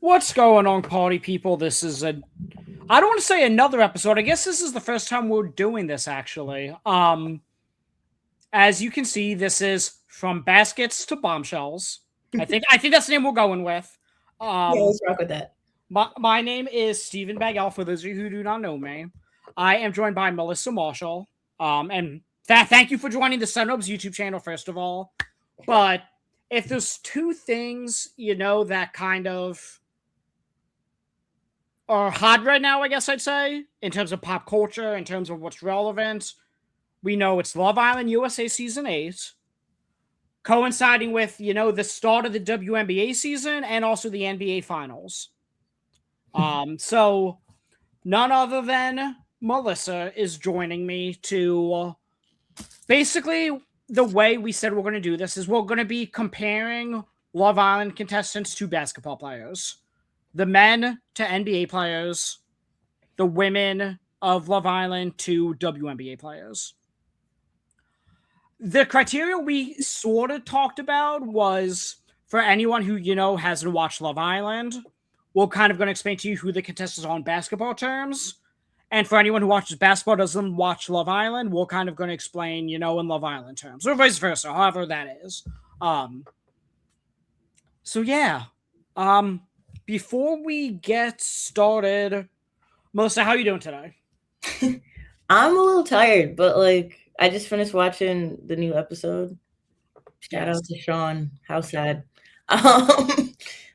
What's going on, party people? This is I don't want to say another episode. I guess this is the first time we're doing this, actually. As you can see, this is From Baskets to Bombshells. I think that's the name we're going with. Yeah, let's rock with that. My name is Stephen Bagell, for those of you who do not know me. I am joined by Melissa Marshall. And thank you for joining the Sunhubs YouTube channel, first of all. But if there's two things, that kind of are hot right now, I guess I'd say, in terms of pop culture, in terms of what's relevant, we know it's Love Island USA Season 8, coinciding with, the start of the WNBA season and also the NBA Finals. So none other than Melissa is joining me to basically, the way we said we're going to do this is we're going to be comparing Love Island contestants to basketball players, the men to NBA players, the women of Love Island to WNBA players. The criteria we sort of talked about was for anyone who, hasn't watched Love Island, we're kind of going to explain to you who the contestants are in basketball terms. And for anyone who watches basketball, doesn't watch Love Island, we're kind of going to explain, in Love Island terms, or vice versa, however that is. So yeah. Before we get started, Melissa, how are you doing today? I'm a little tired, but I just finished watching the new episode. Shout out to Sean. How sad.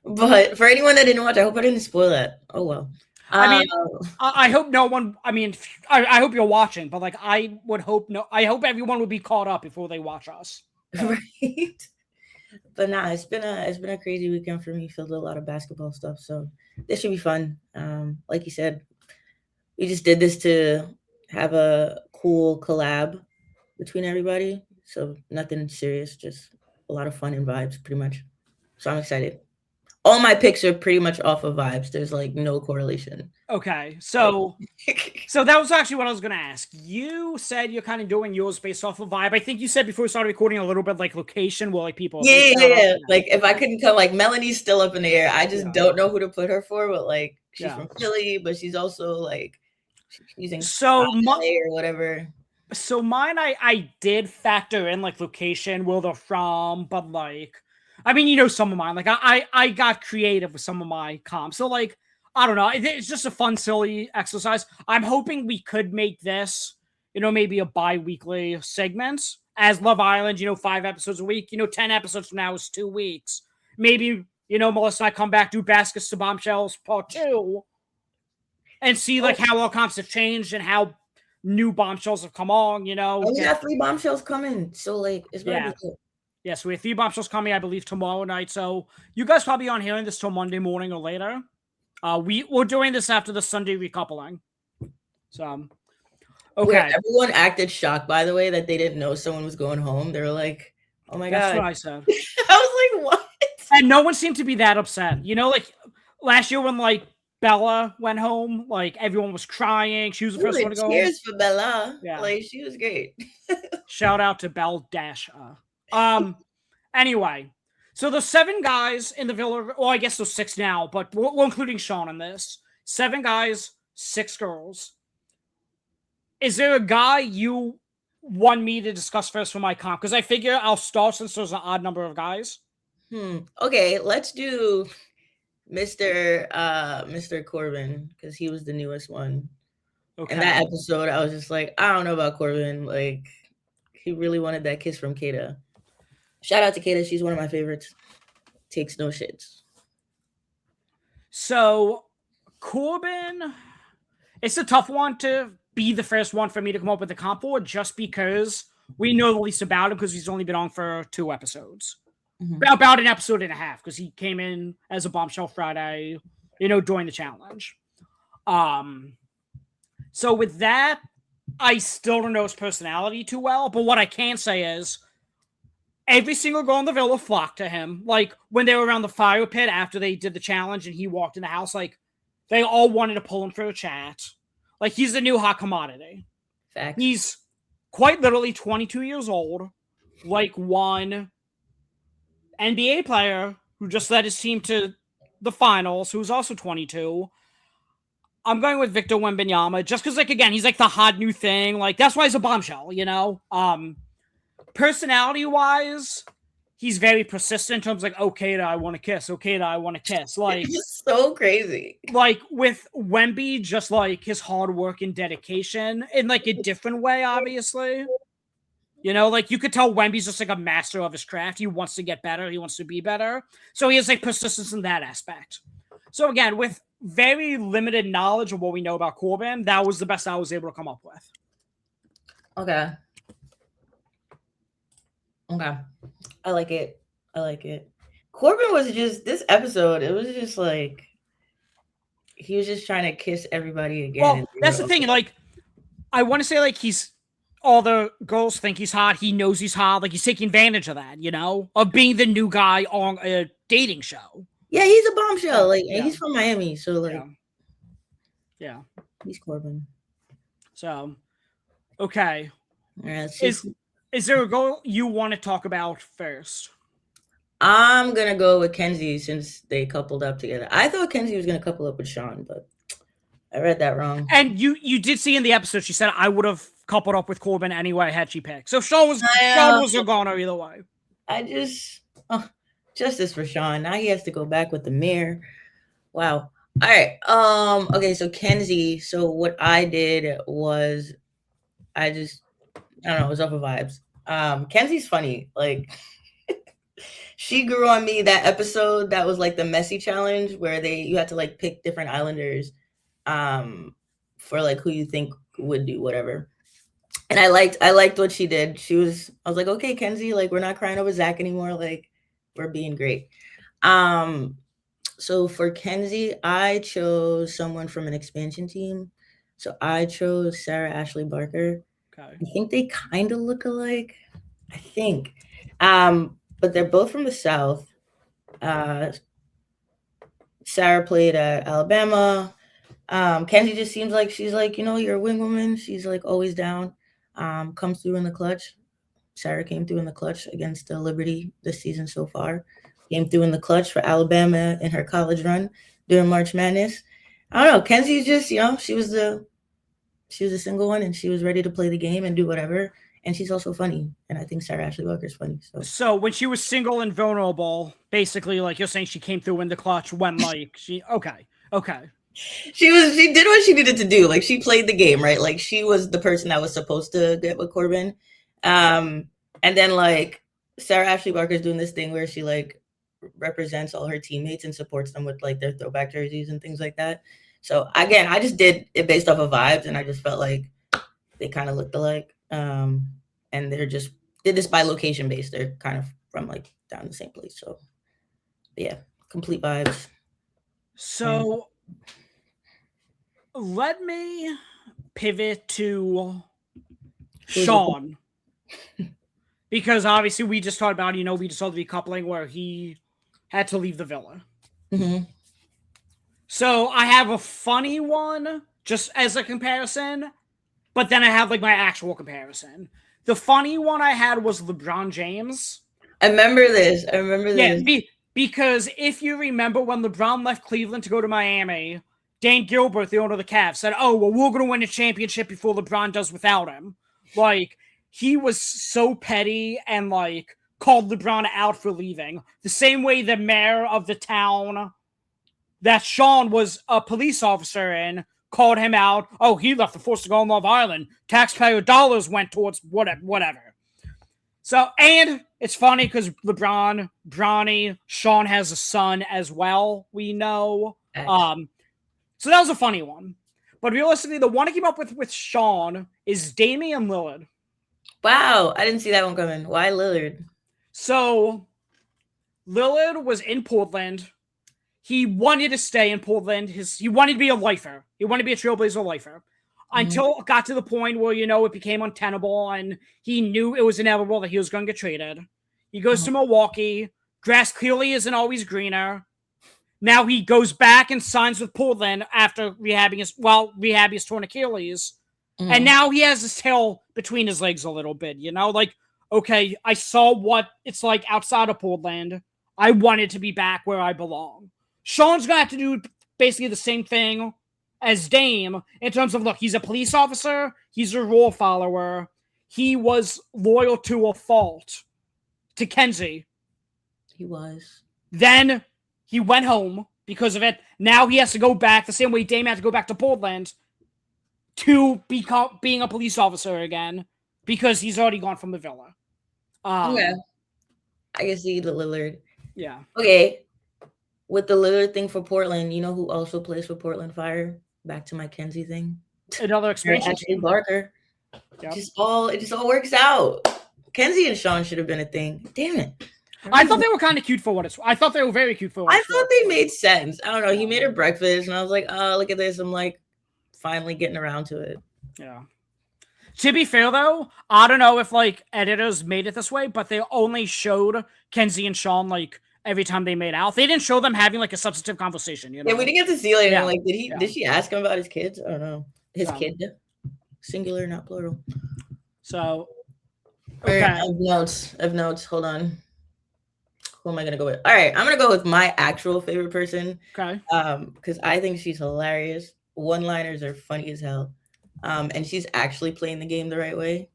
But for anyone that didn't watch, I hope I didn't spoil that. Oh well. I hope no one. I hope you're watching, but I would hope no. I hope everyone would be caught up before they watch us. Right. But nah, it's been a crazy weekend for me, filled with a lot of basketball stuff. So this should be fun. Like you said, we just did this to have a cool collab between everybody. So nothing serious, just a lot of fun and vibes, pretty much. So I'm excited. All my picks are pretty much off of vibes. There's no correlation. Okay, so that was actually what I was going to ask. You said you're kind of doing yours based off of vibe. I think you said before we started recording a little bit location where people. Yeah. If I couldn't come, Melanie's still up in the air. I just don't know who to put her for, but she's from Philly, but she's also she's using or whatever. So mine, I did factor in location, where they're from, but some of mine. I got creative with some of my comps. So I don't know. It's just a fun, silly exercise. I'm hoping we could make this, maybe a bi-weekly segment as Love Island, 5 episodes a week. 10 episodes from now is 2 weeks. Maybe, Melissa and I come back, do Baskets to Bombshells Part 2 and see how all comps have changed and how new bombshells have come on, we got 3 bombshells coming. So it's going to be cool. Yeah, so we have 3 bombshells coming, I believe, tomorrow night. So you guys probably aren't hearing this till Monday morning or later. We're doing this after the Sunday recoupling. So, okay. Where everyone acted shocked, by the way, that they didn't know someone was going home. They were like, oh my God. That's what I said. I was like, what? And no one seemed to be that upset. Last year when, Bella went home, everyone was crying. She was the first one to go home. Cheers for Bella. Yeah. She was great. Shout out to Belle Dash. Anyway. So there's 7 guys in the villa. Well, I guess there's 6 now, but we're including Sean in this. 7 guys, 6 girls. Is there a guy you want me to discuss first for my comp? Because I figure I'll start since there's an odd number of guys. Okay, let's do Mr. Corbin, because he was the newest one. Okay. In that episode, I was just I don't know about Corbin. He really wanted that kiss from Kata. Shout out to Kata. She's one of my favorites. Takes no shits. So, Corbin, it's a tough one to be the first one for me to come up with a comp for, just because we know the least about him because he's only been on for 2 episodes. Mm-hmm. About an episode and a half, because he came in as a Bombshell Friday, during the challenge. So with that, I still don't know his personality too well, but what I can say is every single girl in the villa flocked to him. When they were around the fire pit after they did the challenge and he walked in the house, they all wanted to pull him for a chat. He's the new hot commodity. Fact. He's quite literally 22 years old, one NBA player who just led his team to the finals, who's also 22. I'm going with Victor Wembanyama just because, like, again, he's like the hot new thing. Like, that's why he's a bombshell, you know? Personality-wise, he's very persistent in terms of, like, okay, I want to kiss. Okay, I want to kiss. Like, it's so crazy. Like, with Wemby, just, like, his hard work and dedication in, like, a different way, obviously. You know, like, you could tell Wemby's just, like, a master of his craft. He wants to get better. He wants to be better. So he has, like, persistence in that aspect. So, again, with very limited knowledge of what we know about Corbin, that was the best I was able to come up with. Okay. I like it. Corbin was just, this episode, it was just like, he was just trying to kiss everybody again. Well, that's the thing. Like, I want to say, like, all the girls think he's hot. He knows he's hot. Like, he's taking advantage of that, you know, of being the new guy on a dating show. Yeah, he's a bombshell. Like, he's from Miami, so like, yeah, he's Corbin. So, okay, is there a goal you want to talk about first? I'm gonna go with Kenzie since they coupled up together. I thought Kenzie was gonna couple up with Sean, but I read that wrong. And you did see in the episode she said I would have coupled up with Corbin anyway had she picked. So Sean was a goner either way. I just justice for Sean. Now he has to go back with the mayor. Wow. All right. Okay. So Kenzie. So what I did was, I don't know. It was off of vibes. Kenzie's funny. Like, she grew on me that episode that was like the messy challenge where you had to like pick different Islanders, for like who you think would do whatever. And I liked what she did. I was like, okay, Kenzie, like, we're not crying over Zach anymore. Like, we're being great. So for Kenzie, I chose someone from an expansion team. So I chose Sarah Ashley Barker. Okay. I think they kind of look alike. I think. But they're both from the South. Sarah played at Alabama. Kenzie just seems like she's like, you know, you're a wing woman. She's like always down. Comes through in the clutch. Sarah came through in the clutch against Liberty this season so far. Came through in the clutch for Alabama in her college run during March Madness. I don't know. Kenzie's just, you know, she was a single one and she was ready to play the game and do whatever. And she's also funny. And I think Sarah Ashley Barker's funny. So when she was single and vulnerable, basically, like, you're saying she came through in the clutch when, like, okay. She did what she needed to do. Like, she played the game, right? Like, she was the person that was supposed to get with Corbin. And then, like, Sarah Ashley Barker's doing this thing where she, like, represents all her teammates and supports them with, like, their throwback jerseys and things like that. So, again, I just did it based off of vibes, and I just felt like they kind of looked alike. And they're just did this by location based. They're kind of from, like, down the same place. So, yeah, complete vibes. So, let me pivot to Sean. Because obviously we just talked about, you know, we just saw the decoupling where he had to leave the villa. Mm-hmm. So I have a funny one just as a comparison, but then I have like my actual comparison. The funny one I had was LeBron James. I remember this. Yeah, because if you remember when LeBron left Cleveland to go to Miami, Dan Gilbert, the owner of the Cavs, said, oh, well, we're going to win a championship before LeBron does without him. Like, he was so petty and, like, called LeBron out for leaving. The same way the mayor of the town that Sean was a police officer in called him out. Oh, he left the force to go on Love Island. Taxpayer dollars went towards whatever. So, and it's funny because LeBron, Bronny, Sean has a son as well, we know. So that was a funny one. But realistically, the one I came up with Sean is Damian Lillard. Wow, I didn't see that one coming. Why Lillard? So, Lillard was in Portland. He wanted to stay in Portland. He wanted to be a lifer. He wanted to be a Trailblazer lifer. Until it got to the point where, you know, it became untenable and he knew it was inevitable that he was going to get traded. He goes to Milwaukee. Grass clearly isn't always greener. Now he goes back and signs with Portland after rehabbing his torn Achilles. And now he has his tail between his legs a little bit, you know? Like, okay, I saw what it's like outside of Portland. I wanted to be back where I belong. Sean's going to have to do basically the same thing as Dame in terms of, look, he's a police officer. He's a rule follower. He was loyal to a fault to Kenzie. He was. Then he went home because of it. Now he has to go back the same way Dame had to go back to Portland to being a police officer again because he's already gone from the villa. Okay. I can see the Lillard. Yeah. Okay. With the Lillard thing for Portland, you know who also plays for Portland Fire? Back to my Kenzie thing. Another expansion. Ashley Barker. Yep. It just all works out. Kenzie and Sean should have been a thing. Damn it. I thought they were kind of cute for what it's. I thought they were very cute for what I thought they made sense. I don't know. He made her breakfast, and I was like, oh, look at this. I'm like, finally getting around to it. Yeah. To be fair, though, I don't know if like editors made it this way, but they only showed Kenzie and Sean like every time they made out. They didn't show them having like a substantive conversation. You know? Yeah, we didn't get to see like, Yeah. like did she ask him about his kids? I don't know. His kid, singular, not plural. So, okay. Right, I have notes. Hold on. Who am I gonna go with? All right, I'm gonna go with my actual favorite person. Okay. Because I think she's hilarious. One-liners are funny as hell. And she's actually playing the game the right way.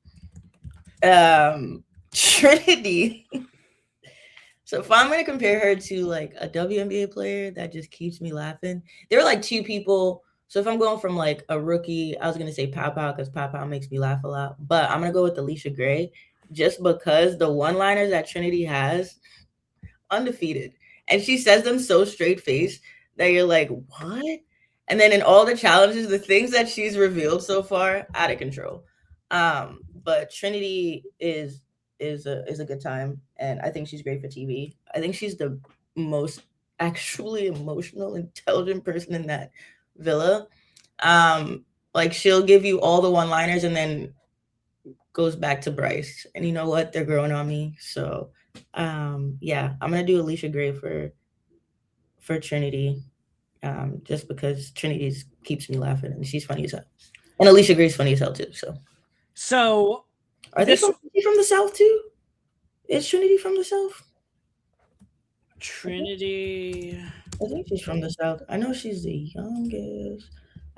Trinity. So if I'm gonna compare her to like a WNBA player that just keeps me laughing, there are like two people. So if I'm going from like a rookie, I was gonna say Pow Pow because Pow Pow makes me laugh a lot, but I'm gonna go with Alicia Gray just because the one-liners that Trinity has, undefeated, and she says them so straight-faced that you're like, what? And then in all the challenges, the things that she's revealed so far, out of control. But Trinity is a good time, and I think she's great for TV. I think she's the most actually emotional, intelligent person in that villa. Like she'll give you all the one-liners and then goes back to Bryce. And you know what? They're growing on me. So yeah, I'm gonna do Alicia Gray for Trinity. Just because Trinity keeps me laughing and she's funny as hell. And Alicia Gray's funny as hell too. So are they from the South too? Is Trinity from the South? Trinity. I think she's from the South. I know she's the youngest.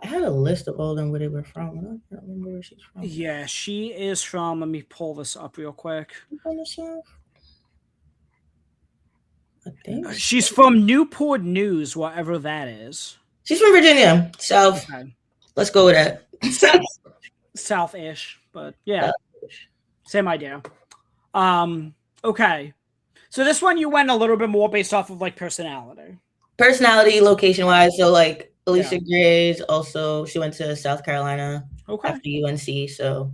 I had a list of all of them where they were from. I don't remember where she's from. Yeah, she is from. Let me pull this up real quick. From the South? I think she's from Newport News, whatever that is. She's from Virginia, South. Okay. Let's go with that. South-ish, but yeah, same idea. Okay, so this one you went a little bit more based off of like personality, location-wise. So like Alicia Gray's also, she went to South Carolina after UNC. So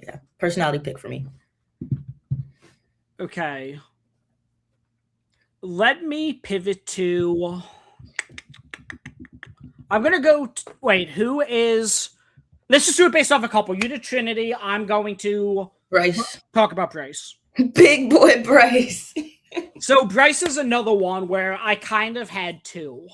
yeah, personality pick for me. Okay. Let me pivot to. I'm gonna go. Wait, who is? Let's just do it based off a couple. You did Trinity. I'm going to Bryce. Talk about Bryce. Big boy Bryce. So Bryce is another one where I kind of had two.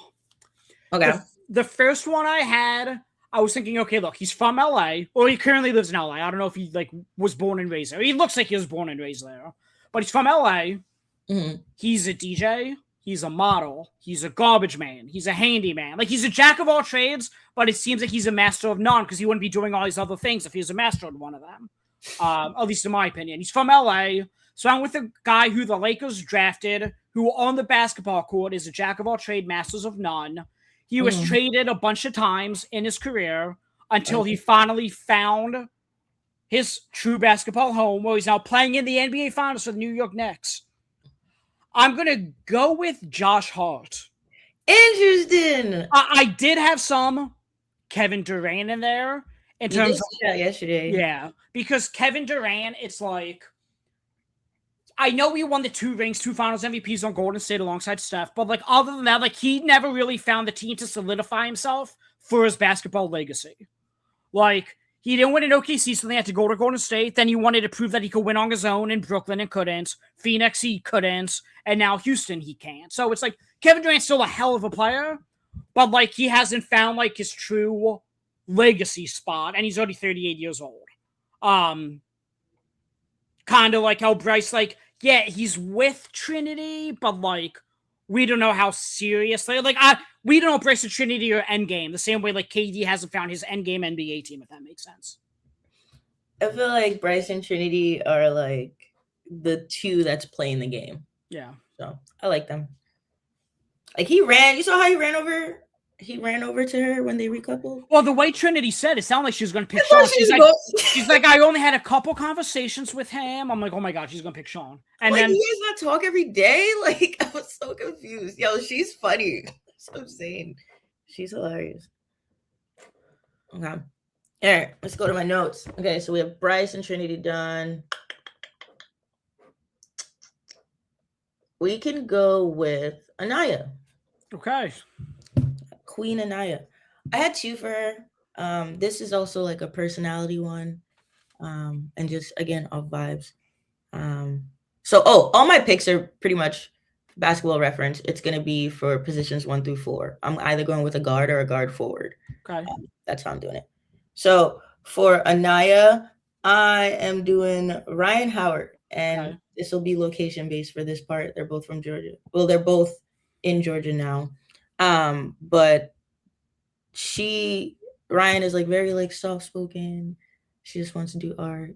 Okay. The first one I had, I was thinking, okay, look, he's from LA, or he currently lives in LA. I don't know if he like was born and raised there. He looks like he was born and raised there, but he's from LA. Mm-hmm. He's a DJ, he's a model, he's a garbage man, he's a handyman. Like, he's a jack of all trades, but it seems like he's a master of none because he wouldn't be doing all these other things if he was a master of one of them. At least in my opinion. He's from LA, so I'm with a guy who the Lakers drafted, who on the basketball court is a jack of all trades, masters of none. He was traded a bunch of times in his career until he finally found his true basketball home, where he's now playing in the NBA Finals for the New York Knicks. I'm going to go with Josh Hart. Interesting. I did have some Kevin Durant in there. In terms of that yesterday. Yeah. Because Kevin Durant, it's like, I know he won the 2 rings, 2 finals MVPs on Golden State alongside Steph, but like other than that, like he never really found the team to solidify himself for his basketball legacy. Like, he didn't win in OKC, so they had to go to Golden State. Then he wanted to prove that he could win on his own in Brooklyn and couldn't. Phoenix, he couldn't. And now Houston, he can't. So it's like Kevin Durant's still a hell of a player, but like he hasn't found like his true legacy spot, and he's already 38 years old. Kind of like how Bryce, like, yeah, he's with Trinity, but like we don't know how seriously. Like we don't know if Bryson Trinity or Endgame the same way like KD hasn't found his Endgame NBA team, if that makes sense. I feel like Bryce and Trinity are like the two that's playing the game. Yeah. So I like them. Like he ran. You saw how he ran over. He ran over to her when they recoupled. Well, the way Trinity said, it sounded like she was going to pick Sean. She's like, I only had a couple conversations with him. I'm like, oh my god, she's going to pick Sean. And like, then you guys not talk every day. Like I was so confused. Yo, she's funny. So insane. She's hilarious. Okay. All right, let's go to my notes. Okay, so we have Bryce and Trinity done. We can go with Anaya. Okay. Queen Anaya. I had two for her. This is also like a personality one. And just again off vibes. So all my picks are pretty much basketball reference. It's gonna be for positions 1 through 4. I'm either going with a guard or a guard forward. Okay. That's how I'm doing it. So for Anaya, I am doing Ryan Howard, and this will be location based for this part. They're both from Georgia. Well, they're both in Georgia now. But Ryan is like very like soft spoken. She just wants to do art.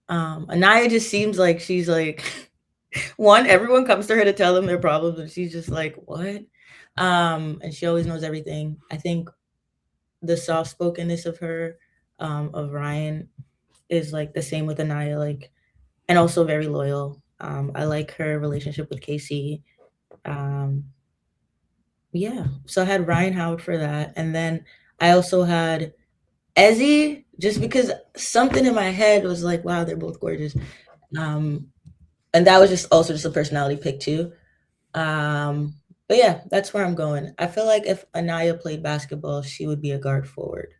Anaya just seems like she's like one, everyone comes to her to tell them their problems, and she's just like, what? And she always knows everything. I think the soft spokenness of her, of Ryan, is like the same with Anaya, like, and also very loyal. I like her relationship with KC. Yeah, so I had Ryan Howard for that, and then I also had Ezzy, just because something in my head was like, wow, they're both gorgeous. And that was just also just a personality pick too. But yeah, that's where I'm going. I feel like if Anaya played basketball, she would be a guard forward.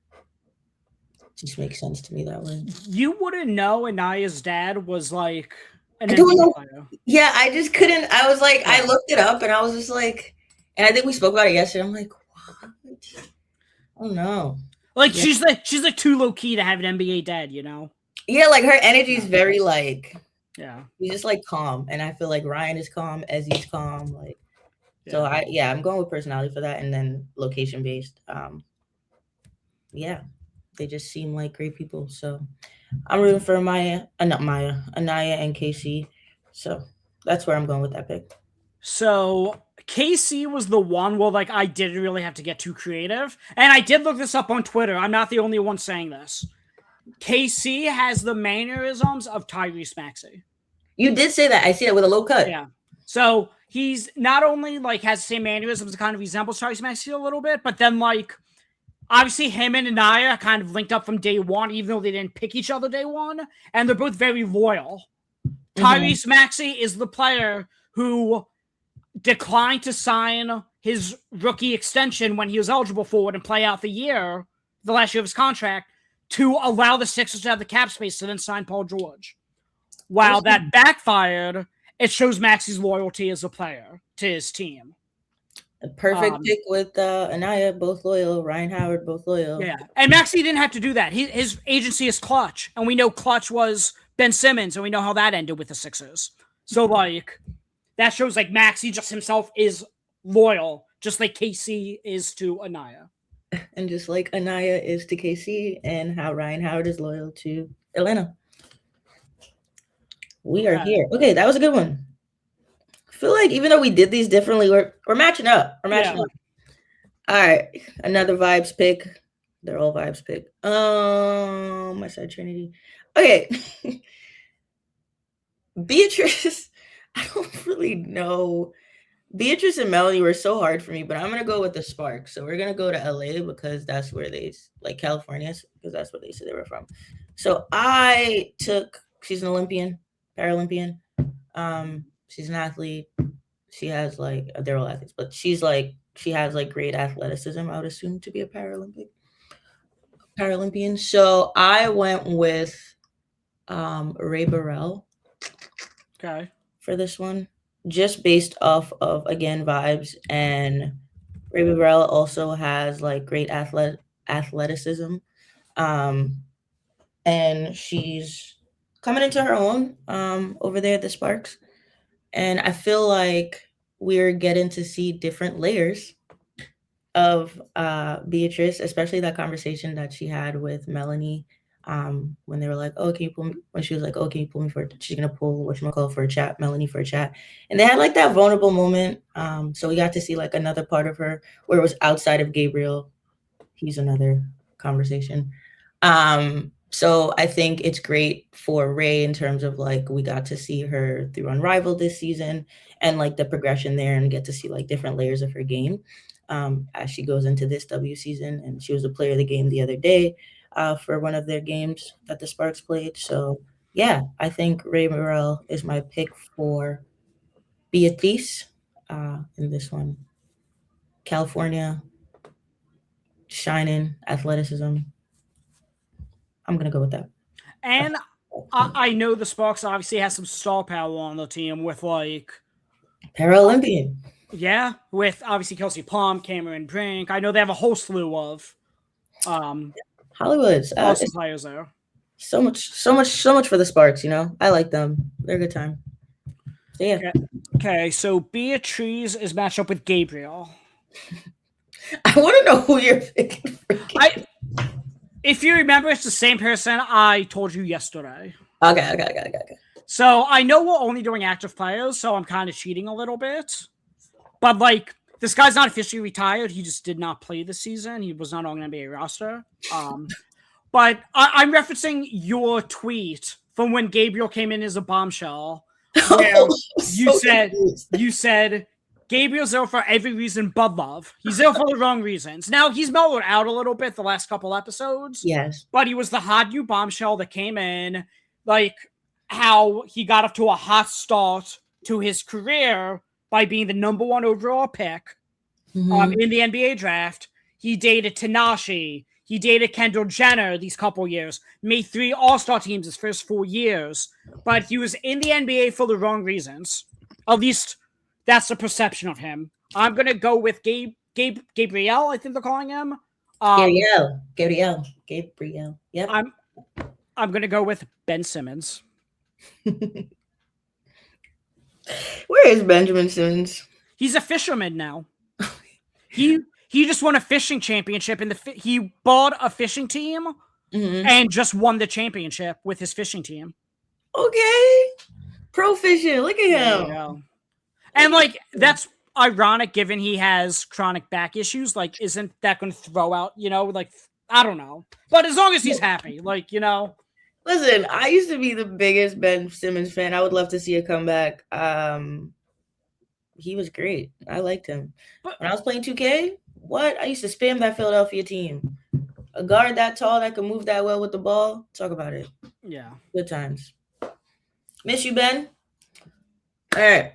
Just makes sense to me that way. You wouldn't know Anaya's dad was like an NBA player. Yeah, I just couldn't. I was like, I looked it up and I was just like, and I think we spoke about it yesterday. I'm like, what? Oh no. Like she's like too low key to have an NBA dad, you know? Yeah, like her energy is very like, yeah, he's just like calm, and I feel like Ryan is calm, Ezzy's calm, like. So I'm going with personality for that, and then location based. Yeah, they just seem like great people. So I'm rooting for Anaya and KC. So that's where I'm going with that pick. So KC was the one where like I didn't really have to get too creative, and I did look this up on Twitter. I'm not the only one saying this. KC has the mannerisms of Tyrese Maxey. You did say that. I see it with a low cut. Yeah. So he's not only like has the same mannerisms, kind of resembles Tyrese Maxey a little bit, but then like obviously him and Anaya kind of linked up from day one, even though they didn't pick each other day one, and they're both very loyal. Tyrese Maxey is the player who declined to sign his rookie extension when he was eligible for it and play out the last year of his contract, to allow the Sixers to have the cap space to then sign Paul George. While that backfired, it shows Maxey's loyalty as a player to his team. A perfect pick with Anaya, both loyal. Ryan Howard, both loyal. Yeah, and Maxey didn't have to do that. His agency is Clutch, and we know Clutch was Ben Simmons, and we know how that ended with the Sixers. So, like, that shows, like, Maxey just himself is loyal, just like KC is to Anaya. And just like Anaya is to KC, and how Ryan Howard is loyal to Atlanta. We are here. Okay, that was a good one. I feel like even though we did these differently, we're matching up. We're matching up. All right, another vibes pick. They're all vibes pick. I said Trinity. Okay. Beatrice, I don't really know. Beatrice and Melanie were so hard for me, but I'm going to go with the Spark. So we're going to go to LA because that's where like California, because that's where they said they were from. So she's an Olympian, Paralympian. She's an athlete. She has like, they're all athletes, but she has like great athleticism, I would assume, to be a Paralympian. So I went with Ray Burrell. Okay. For this one, just based off of, again, vibes, and Ray Burrell also has like great athleticism, and she's coming into her own over there at the Sparks. And I feel like we're getting to see different layers of Beatrice, especially that conversation that she had with Melanie when they were like, "Oh, can you pull me?" When she was like, "Oh, can you pull me for?" She's gonna pull whatchamacallit for a chat, Melanie for a chat, and they had like that vulnerable moment. So we got to see like another part of her where it was outside of Gabriel. He's another conversation. So I think it's great for Ray in terms of like we got to see her through Unrivaled this season and like the progression there and get to see like different layers of her game as she goes into this W season. And she was a player of the game the other day for one of their games that the Sparks played. So yeah, I think Ray Morrell is my pick for Beatrice in this one. California, shining, athleticism. I'm gonna go with that. And I know the Sparks obviously has some star power on the team with like Paralympian. Yeah, with obviously Kelsey Plum, Cameron Brink. I know they have a whole slew of Hollywood's awesome players there. So much for the Sparks. You know, I like them. They're a good time. So yeah. Okay, so Beatrice is matched up with Gabriel. I want to know who you're picking for Gabriel. If you remember, it's the same person I told you yesterday. Okay. So I know we're only doing active players, so I'm kind of cheating a little bit. But like, this guy's not officially retired. He just did not play this season. He was not on an NBA roster. But I'm referencing your tweet from when Gabriel came in as a bombshell, where you said Gabriel's ill for every reason but love. He's ill for the wrong reasons. Now he's mellowed out a little bit the last couple episodes. Yes, but he was the hot new bombshell that came in, like how he got up to a hot start to his career by being the number 1 overall pick in the NBA draft. He dated Tanashi. He dated Kendall Jenner these couple years. Made 3 All-Star teams his first 4 years. But he was in the NBA for the wrong reasons. At least that's the perception of him. I'm going to go with Gabriel, I think they're calling him. Gabriel. Yep. I'm going to go with Ben Simmons. Where is Benjamin Simmons? He's a fisherman now. He just won a fishing championship, and he bought a fishing team and just won the championship with his fishing team. Okay, pro fishing. Look at him. And like that's ironic, given he has chronic back issues. Like, isn't that going to throw out? You know, like I don't know. But as long as he's happy, like you know. Listen, I used to be the biggest Ben Simmons fan. I would love to see a comeback. He was great. I liked him. But when I was playing 2K, I used to spam that Philadelphia team. A guard that tall that could move that well with the ball. Talk about it. Yeah. Good times. Miss you, Ben. All right.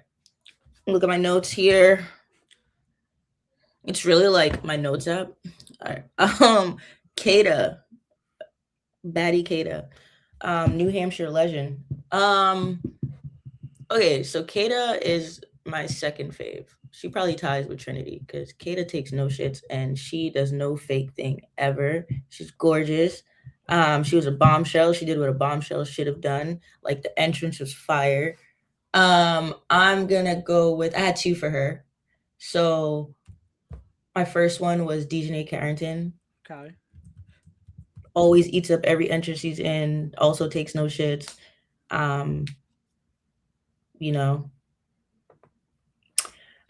Look at my notes here. It's really like my notes app. All right. Kada. Batty Kada. New Hampshire legend. Okay, so Kada is my second fave. She probably ties with Trinity because Kada takes no shits and she does no fake thing ever. She's gorgeous. She was a bombshell. She did what a bombshell should have done. Like the entrance was fire. I'm gonna go with. I had 2 for her. So my first one was Dejanay Carrington. Okay. Always eats up every entrance she's in. Also takes no shits. You know,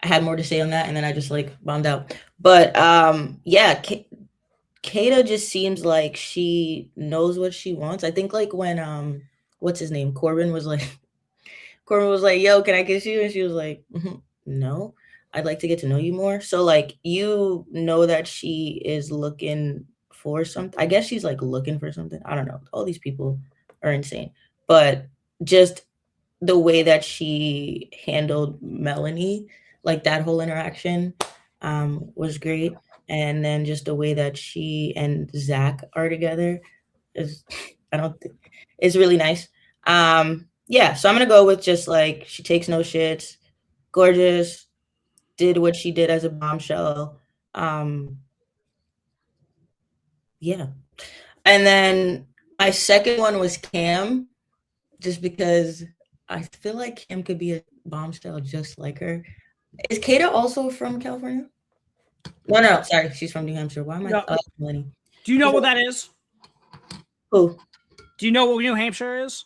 I had more to say on that, and then I just like bombed out. But yeah, Kada just seems like she knows what she wants. I think like when what's his name? Corbin was like, "Yo, can I kiss you?" And she was like, "No, I'd like to get to know you more." So like you know that she is looking for something. I guess she's like looking for something. I don't know. All these people are insane, but just the way that she handled Melanie, like that whole interaction, was great. And then just the way that she and Zach are together is, it's really nice. Yeah, so I'm gonna go with just like she takes no shits, gorgeous, did what she did as a bombshell. Yeah. And then my second one was Cam. just because I feel like Kim could be a bombshell just like her. Is Kata also from California? No, sorry, she's from New Hampshire. Why am I? No. Melanie. Do you know what that is? Who? Do you know what New Hampshire is?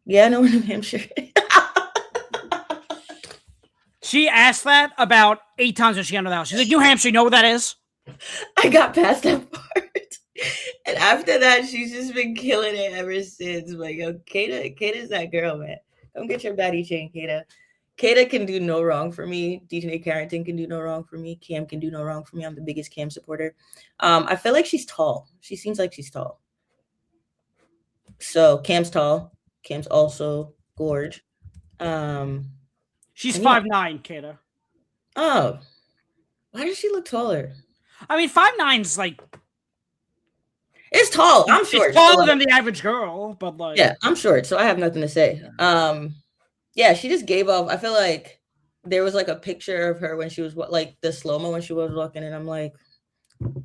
Yeah, I know New Hampshire. She asked that about 8 times when she got into the house. She's like, New Hampshire, you know what that is? I got past that part. And after that, she's just been killing it ever since. Like, yo, Kata's that girl, man. Don't get your baddie chain, Kata. Kata can do no wrong for me. DJ Carrington can do no wrong for me. Cam can do no wrong for me. I'm the biggest Cam supporter. I feel like she's tall. She seems like she's tall. So Cam's tall. Cam's also gorge. She's 5'9", Kata. Oh. Why does she look taller? I mean, 5'9's like... It's tall. I'm short. It's taller than the average girl, but like... Yeah, I'm short, so I have nothing to say. Yeah, she just gave off. I feel like there was like a picture of her when she was like the slow-mo when she was walking, and I'm like,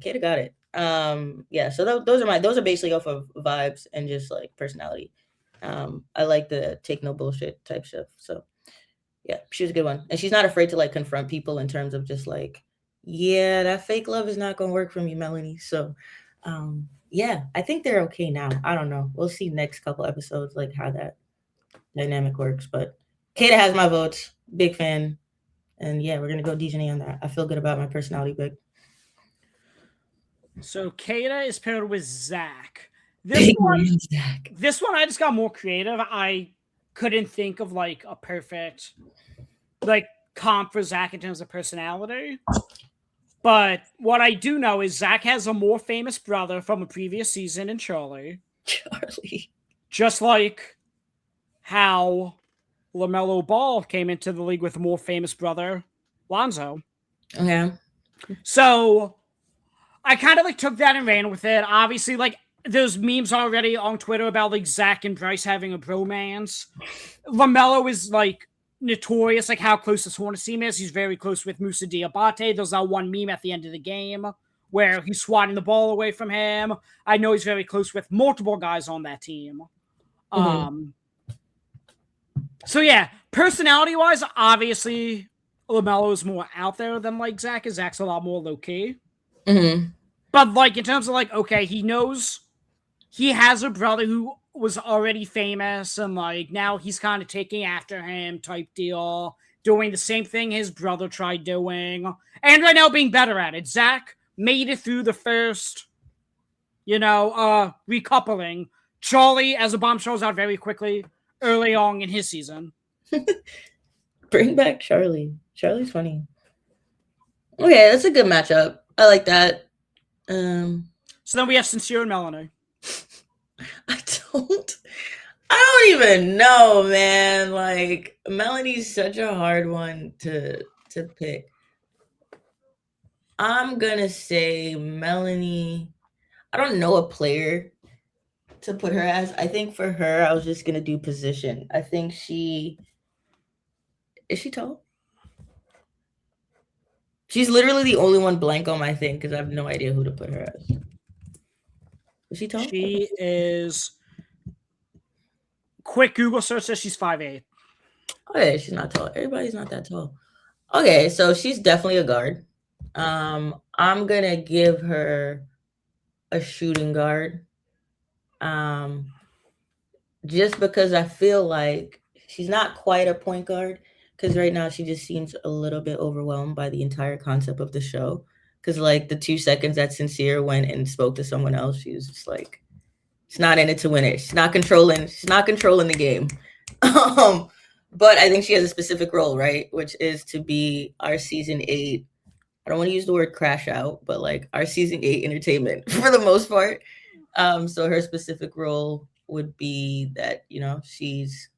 Kata got it. Yeah, so those are basically off of vibes and just like personality. I like the take no bullshit type stuff. So yeah, she was a good one. And she's not afraid to like confront people in terms of just like, yeah, that fake love is not gonna work for me, Melanie. So yeah, I think they're okay now. I don't know. We'll see next couple episodes like how that dynamic works. But Kata has my votes. Big fan. And yeah, we're gonna go DJ on that. I feel good about my personality pick. So Kata is paired with Zach. This one I just got more creative. I couldn't think of like a perfect like comp for Zach in terms of personality. But what I do know is Zach has a more famous brother from a previous season in Charlie. Just like how LaMelo Ball came into the league with a more famous brother, Lonzo. Okay. So I kind of like took that and ran with it. Obviously, like there's memes already on Twitter about like Zach and Bryce having a bromance. LaMelo is like notorious, like how close this Hornets team is. He's very close with Moussa Diabate. There's that one meme at the end of the game where he's swatting the ball away from him. I know he's very close with multiple guys on that team. So yeah, personality-wise, obviously LaMelo is more out there than like Zach is. Zach's a lot more low-key. But like in terms of like, okay, he knows he has a brother who was already famous and like now he's kind of taking after him type deal, doing the same thing his brother tried doing, and right now being better at it. Zach made it through the first, recoupling. Charlie, as a bombshells out very quickly early on in his season. Bring back Charlie. Charlie's funny. Okay, that's a good matchup. I like that. So then we have Sincere and Melanie. I don't even know, man. Like Melanie's such a hard one to pick. I'm gonna say Melanie. I don't know a player to put her as. I think for her, I was just gonna do position. I think is she tall? She's literally the only one blank on my thing because I have no idea who to put her as. Is she tall? She is. Quick Google search says she's 5'8". Okay, she's not tall. Everybody's not that tall. Okay, so she's definitely a guard. I'm gonna give her a shooting guard. Just because I feel like she's not quite a point guard, because right now she just seems a little bit overwhelmed by the entire concept of the show. Because like the 2 seconds that Sincere went and spoke to someone else, she was just like, she's not in it to win it. She's not controlling the game. But I think she has a specific role, right? Which is to be our season 8. I don't want to use the word crash out, but like our season 8 entertainment for the most part. So her specific role would be that, she's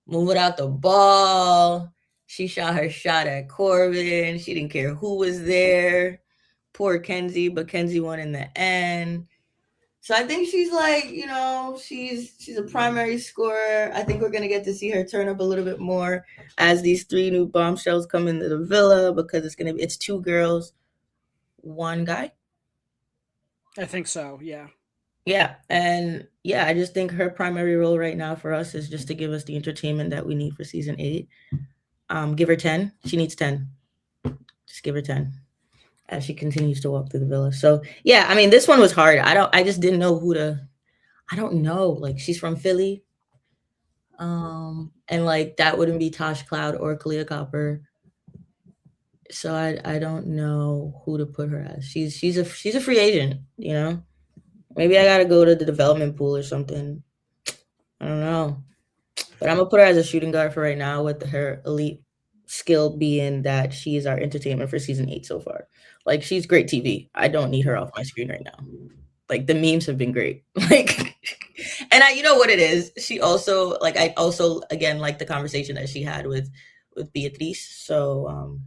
moving out the ball. She shot her shot at Corbin. She didn't care who was there. Poor Kenzie, but Kenzie won in the end. So I think she's like, she's a primary scorer. I think we're going to get to see her turn up a little bit more as these 3 new bombshells come into the villa, because it's 2 girls, 1 guy. I think so, yeah. Yeah, and yeah, I just think her primary role right now for us is just to give us the entertainment that we need for season 8. Give her 10. She needs 10. Just give her 10 as she continues to walk through the villa. So yeah, I mean, this one was hard. I just didn't know who to. I don't know. Like, she's from Philly, and like that wouldn't be Tosh Cloud or Kalia Copper. So I don't know who to put her as. She's a free agent, you know. Maybe I gotta go to the development pool or something. I don't know. But I'm gonna put her as a shooting guard for right now, with her elite skill being that she is our entertainment for season 8 so far. Like, she's great TV. I don't need her off my screen right now. Like, the memes have been great. Like, and you know what it is. She also, like, I also again like the conversation that she had with Beatrice. So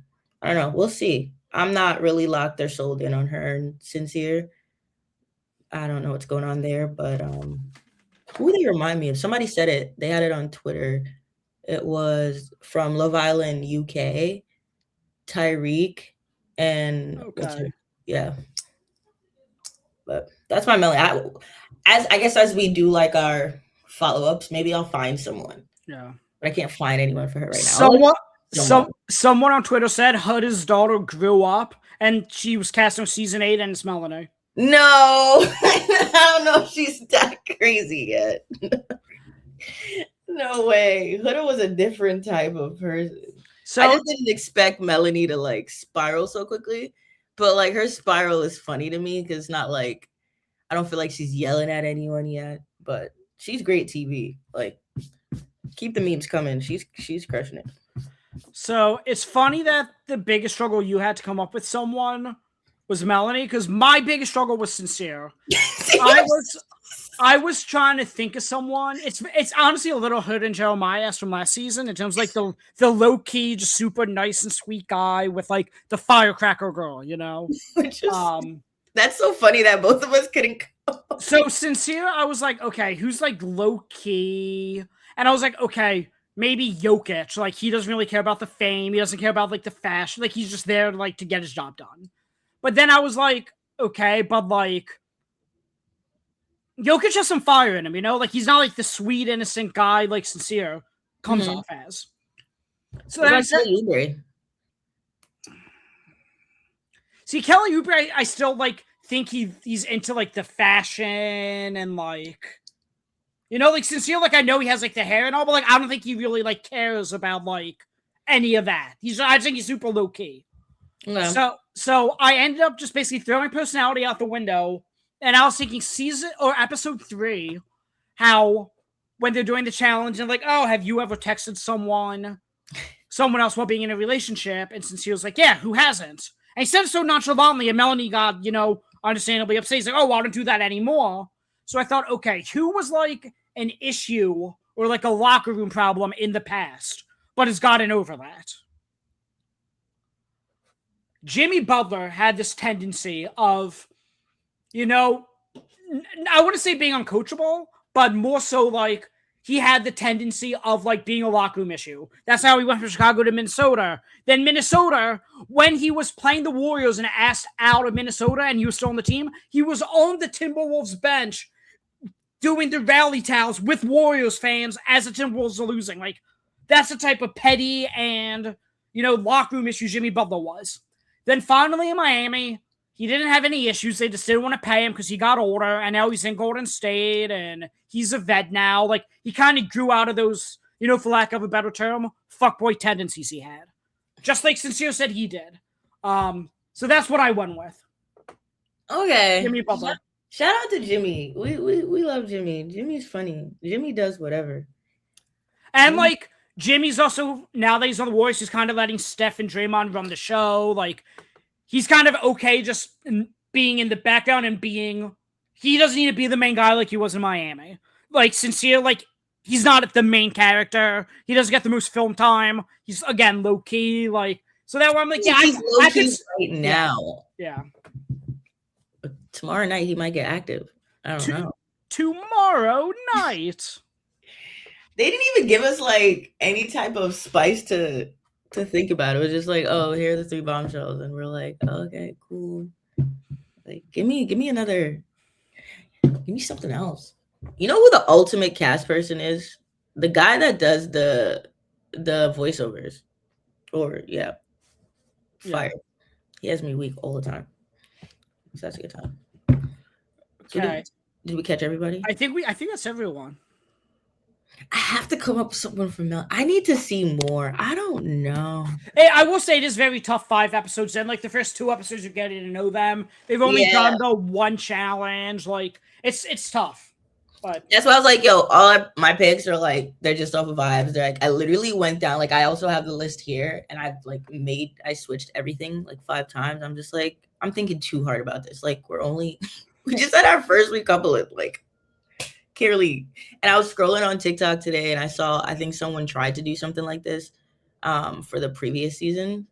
I don't know. We'll see. I'm not really locked or sold in on her and Sincere. I don't know what's going on there, but who they remind me of? Somebody said it. They had it on Twitter. It was from Love Island UK, Tyreek, and what's her? Okay. Yeah, but that's my Melanie. I guess as we do like our follow ups, maybe I'll find someone. Yeah. But I can't find anyone for her right now. I'll like Someone on Twitter said Hud's daughter grew up and she was cast on season 8 and it's Melanie. No, I don't know if she's that crazy yet. No way. Huda was a different type of person. So I just didn't expect Melanie to like spiral so quickly. But like, her spiral is funny to me because not like, I don't feel like she's yelling at anyone yet, but she's great TV. Like, keep the memes coming. She's crushing it. So it's funny that the biggest struggle you had to come up with someone was Melanie, because my biggest struggle was Sincere. I was trying to think of someone. It's honestly a little Hood and Jeremiah from last season in terms of like the low key, just super nice and sweet guy with like the firecracker girl, you know. That's so funny that both of us couldn't. So Sincere, I was like, okay, who's like low key, and I was like, okay, maybe Jokic. Like, he doesn't really care about the fame. He doesn't care about like the fashion. Like, he's just there like to get his job done. But then I was like, okay, but like, Jokic has some fire in him, you know? Like, he's not like the sweet, innocent guy like Sincere comes off as. So then I said, see, Kelly Oubre, I still like think he's into like the fashion and like, you know, like Sincere, like I know he has like the hair and all, but like I don't think he really like cares about like any of that. I think he's super low key. Yeah. So I ended up just basically throwing personality out the window, and I was thinking season or episode 3, how when they're doing the challenge and like, oh, have you ever texted someone else while being in a relationship? And Sincere was like, yeah, who hasn't? And he said it so nonchalantly, and Melanie got, you know, understandably upset. He's like, oh, well, I don't do that anymore. So I thought, okay, who was like an issue or like a locker room problem in the past, but has gotten over that? Jimmy Butler had this tendency of, you know, I wouldn't say being uncoachable, but more so like he had the tendency of like being a locker room issue. That's how he went from Chicago to Minnesota. Then Minnesota, when he was playing the Warriors and asked out of Minnesota and he was still on the team, he was on the Timberwolves bench doing the rally towels with Warriors fans as the Timberwolves are losing. Like, that's the type of petty and, you know, locker room issue Jimmy Butler was. Then finally in Miami, he didn't have any issues. They just didn't want to pay him because he got older, and now he's in Golden State, and he's a vet now. Like, he kind of grew out of those, you know, for lack of a better term, fuckboy tendencies he had. Just like Sincere said he did. So that's what I went with. Okay. Jimmy Butler. Shout out to Jimmy. We love Jimmy. Jimmy's funny. Jimmy does whatever. And, like, Jimmy's also, now that he's on the Warriors, he's kind of letting Steph and Draymond run the show. Like, he's kind of okay just being in the background and being, he doesn't need to be the main guy like he was in Miami. Like, Sincere, like, he's not the main character. He doesn't get the most film time. He's, again, low-key. Like, so that way I'm like, yeah, he's low-key right now. Yeah. But tomorrow night, he might get active. I don't know. Tomorrow night. They didn't even give us like any type of spice to think about. It was just like, oh, here are the 3 bombshells, and we're like, oh, okay, cool. Like, give me another. Give me something else. You know who the ultimate cast person is? The guy that does the voiceovers. Or fire. Yeah. He has me weak all the time. So that's a good time. So Okay. did we catch everybody? I think that's everyone. I have to come up with someone from Mel. I need to see more. I don't know. Hey, I will say it is very tough 5 episodes in. Like the first 2 episodes, you're getting to know them. They've only done the one challenge. Like it's tough. But that's why I was like, yo, my picks are like, they're just off of vibes. They're like, I literally went down. Like, I also have the list here, and I switched everything like 5 times. I'm just like, I'm thinking too hard about this. Like, we just had our first week couple of like Kirli. And I was scrolling on TikTok today, and I think someone tried to do something like this for the previous season,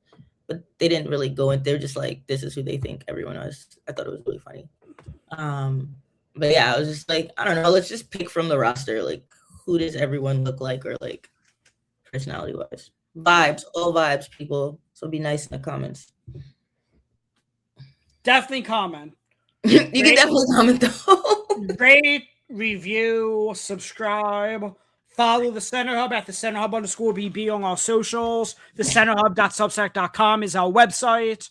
but they didn't really go in. They're just like, this is who they think everyone was. I thought it was really funny. But yeah, I was just like, I don't know, let's just pick from the roster. Like, who does everyone look like, or like personality wise? Vibes, all vibes, people. So be nice in the comments. Definitely comment. You can definitely comment though. Rate, review, subscribe, follow the Center Hub at the Center Hub _BB on our socials. The centerhub.substack.com is our website.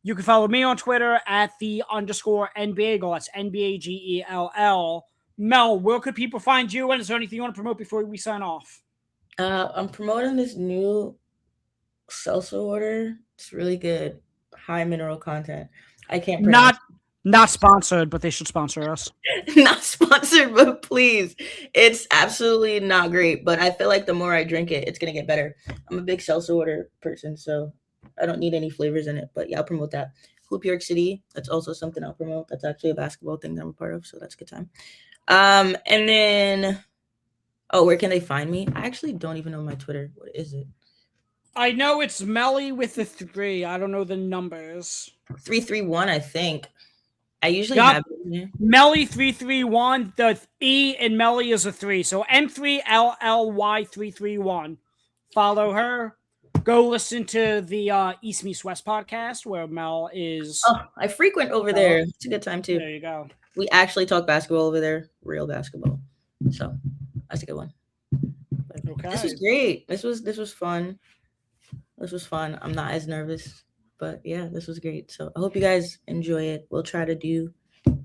You can follow me on Twitter at the _NBAGel. That's NBAGELL. Mel, where could people find you? And is there anything you want to promote before we sign off? I'm promoting this new salsa water. It's really good. High mineral content. I can't pronounce. Not sponsored, but they should sponsor us. Not sponsored, but please. It's absolutely not great, but I feel like the more I drink it, it's going to get better. I'm a big salsa water person, so I don't need any flavors in it, but yeah, I'll promote that. Hoop York City, that's also something I'll promote. That's actually a basketball thing that I'm a part of, so that's a good time. And then, where can they find me? I actually don't even know my Twitter. What is it? I know it's Melly with the 3. I don't know the numbers. 331, I think. I usually have it. Melly 331. The E in Melly is a 3. So M3LLY 331. Follow her. Go listen to the East Meets West podcast where Mel is. Oh, I frequent over there. It's a good time too. There you go. We actually talk basketball over there, real basketball. So that's a good one. But okay. This was great. This was fun. This was fun. I'm not as nervous, but yeah, this was great. So I hope you guys enjoy it. We'll try to do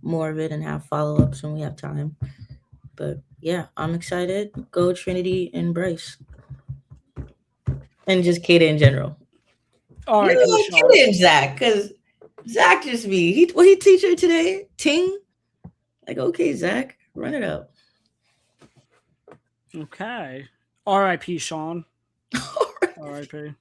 more of it and have follow-ups when we have time. But yeah, I'm excited. Go Trinity and Bryce. And just Kata in general. All right, Kata and Zach, because Zach just be what he teach her today? Ting? Like, okay, Zach, run it up. Okay. R.I.P. Sean. R.I.P.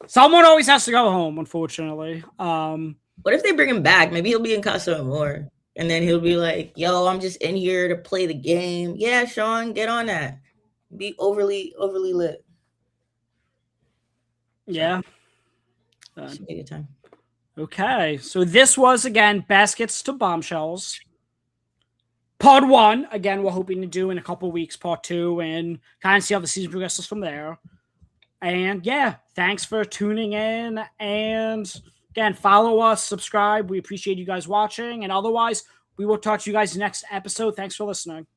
Someone always has to go home, unfortunately. What if they bring him back? Maybe he'll be in Casa Amor. And then he'll be like, yo, I'm just in here to play the game. Yeah, Sean, get on that. Be overly lit. Yeah. Should be a good time. Okay. So this was, again, Baskets to Bombshells. Part 1. Again, we're hoping to do in a couple weeks, part 2, and kind of see how the season progresses from there. And yeah, thanks for tuning in. And again, follow us, subscribe. We appreciate you guys watching. And otherwise, we will talk to you guys next episode. Thanks for listening.